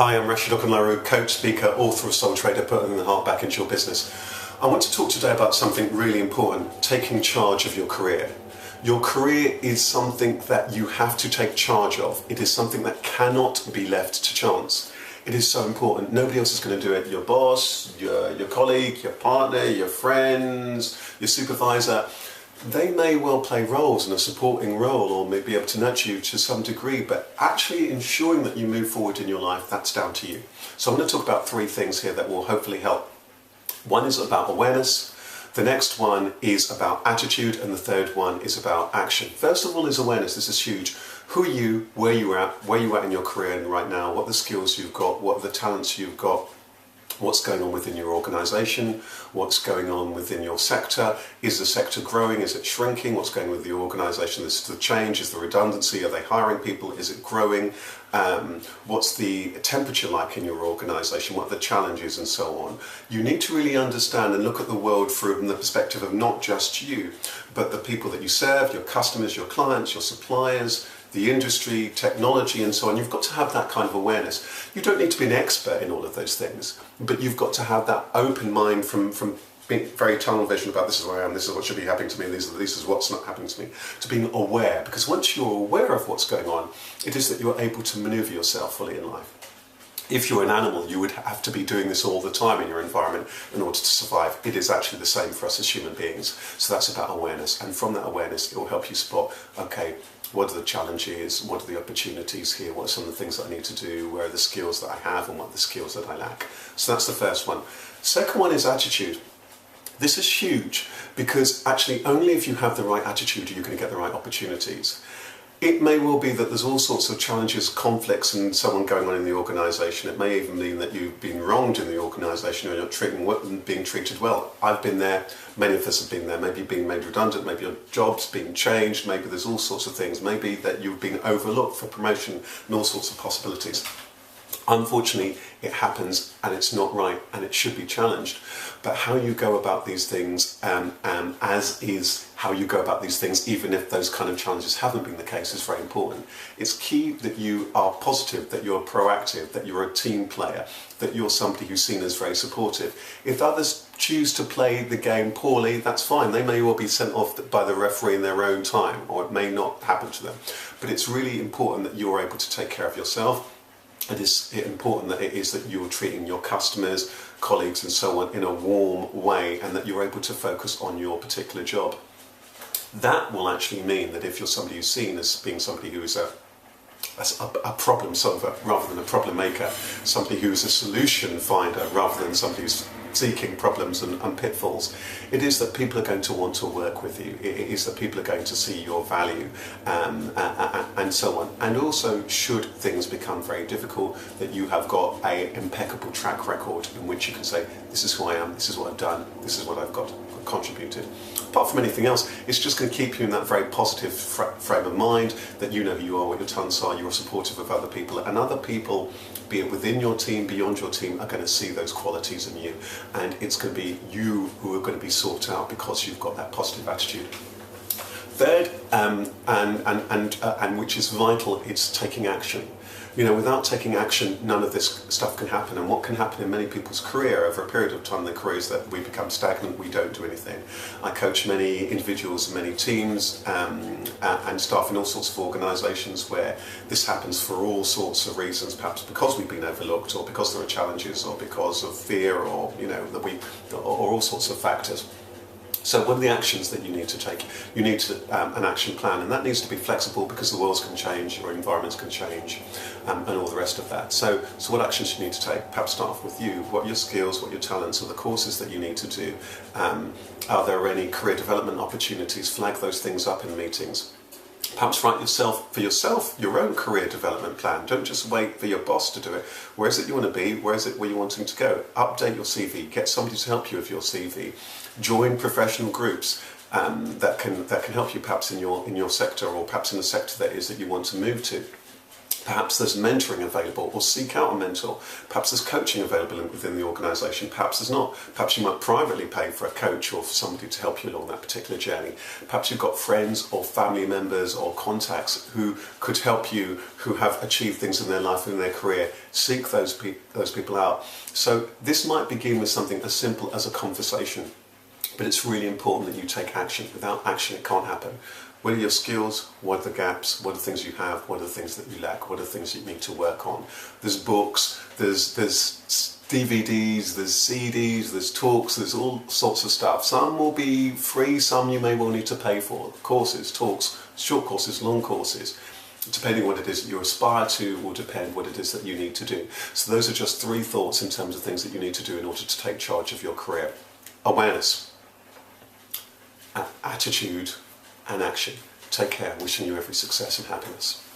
Hi, I'm Rasheed Ogunlaru, coach, speaker, author of Soul Trader, Putting the Heart Back into Your Business. I want to talk today about something really important, taking charge of your career. Your career is something that you have to take charge of. It is something that cannot be left to chance. It is so important. Nobody else is going to do it. Your boss, your colleague, your partner, your friends, your supervisor. They may well play roles in a supporting role or may be able to nurture you to some degree, but actually ensuring that you move forward in your life, that's down to you. So I'm going to talk about three things here that will hopefully help. One is about awareness, the next one is about attitude, and the third one is about action. First of all is awareness. This is huge. Who are you, where you at in your career right now, what are the skills you've got, what are the talents you've got, what's going on within your organisation, what's going on within your sector, is the sector growing, is it shrinking, what's going on with the organisation, is the change, is the redundancy, are they hiring people, is it growing, what's the temperature like in your organisation, what are the challenges and so on. You need to really understand and look at the world from the perspective of not just you, but the people that you serve, your customers, your clients, your suppliers, the industry, technology and so on. You've got to have that kind of awareness. You don't need to be an expert in all of those things, but you've got to have that open mind from being very tunnel vision about this is where I am, this is what should be happening to me, this is what's not happening to me, to being aware. Because once you're aware of what's going on, it is that you're able to maneuver yourself fully in life. If you're an animal, you would have to be doing this all the time in your environment in order to survive. It is actually the same for us as human beings. So that's about awareness. And from that awareness, it will help you spot, okay, what are the challenges, what are the opportunities here, what are some of the things that I need to do, where are the skills that I have and what are the skills that I lack. So that's the first one. Second one is attitude. This is huge because actually only if you have the right attitude are you going to get the right opportunities. It may well be that there's all sorts of challenges, conflicts and so on going on in the organisation. It may even mean that you've been wronged in the organisation or you're not being treated well. I've been there, many of us have been there, maybe being made redundant, maybe your job's being changed, maybe there's all sorts of things, maybe that you've been overlooked for promotion and all sorts of possibilities. Unfortunately, it happens and it's not right and it should be challenged. But how you go about these things, as is how you go about these things, even if those kind of challenges haven't been the case, is very important. It's key that you are positive, that you're proactive, that you're a team player, that you're somebody who's seen as very supportive. If others choose to play the game poorly, that's fine. They may well be sent off by the referee in their own time, or it may not happen to them. But it's really important that you're able to take care of yourself. It is important that it is that you're treating your customers, colleagues and so on in a warm way and that you're able to focus on your particular job. That will actually mean that if you're somebody who's seen as being somebody who is a problem solver rather than a problem maker, somebody who's a solution finder rather than somebody who's seeking problems and pitfalls, it is that people are going to want to work with you. It is that people are going to see your value and so on. And also, should things become very difficult, that you have got an impeccable track record in which you can say, this is who I am, this is what I've done, this is what I've got contributed. Apart from anything else, it's just going to keep you in that very positive frame of mind, that you know who you are, what your talents are, you're supportive of other people, and other people, be it within your team, beyond your team, are going to see those qualities in you, and it's going to be you who are going to be sought out because you've got that positive attitude. Third, and which is vital, it's taking action. You know, without taking action, none of this stuff can happen. And what can happen in many people's career over a period of time in their careers, that we become stagnant, we don't do anything. I coach many individuals, many teams and staff in all sorts of organisations where this happens for all sorts of reasons, perhaps because we've been overlooked or because there are challenges or because of fear or, you know, or all sorts of factors. So what are the actions that you need to take? You need an action plan, and that needs to be flexible because the worlds can change, your environments can change, and all the rest of that. So what actions you need to take? Perhaps start off with you. What are your skills, what are your talents, or the courses that you need to do? Are there any career development opportunities? Flag those things up in meetings. Perhaps write for yourself your own career development plan. Don't just wait for your boss to do it. Where is it you want to be? Where is it where you're wanting to go? Update your CV. Get somebody to help you with your CV. Join professional groups that can help you perhaps in your sector or perhaps in the sector that is that you want to move to. Perhaps there's mentoring available, or seek out a mentor. Perhaps there's coaching available within the organisation. Perhaps there's not. Perhaps you might privately pay for a coach or for somebody to help you along that particular journey. Perhaps you've got friends or family members or contacts who could help you, who have achieved things in their life and in their career. Seek those people out. So this might begin with something as simple as a conversation, but it's really important that you take action. Without action, it can't happen. What are your skills? What are the gaps? What are the things you have? What are the things that you lack? What are the things you need to work on? There's books, there's DVDs, there's CDs, there's talks, there's all sorts of stuff. Some will be free, some you may well need to pay for. Courses, talks, short courses, long courses. Depending on what it is that you aspire to will depend what it is that you need to do. So those are just 3 thoughts in terms of things that you need to do in order to take charge of your career. Awareness, attitude, and action. Take care. Wishing you every success and happiness.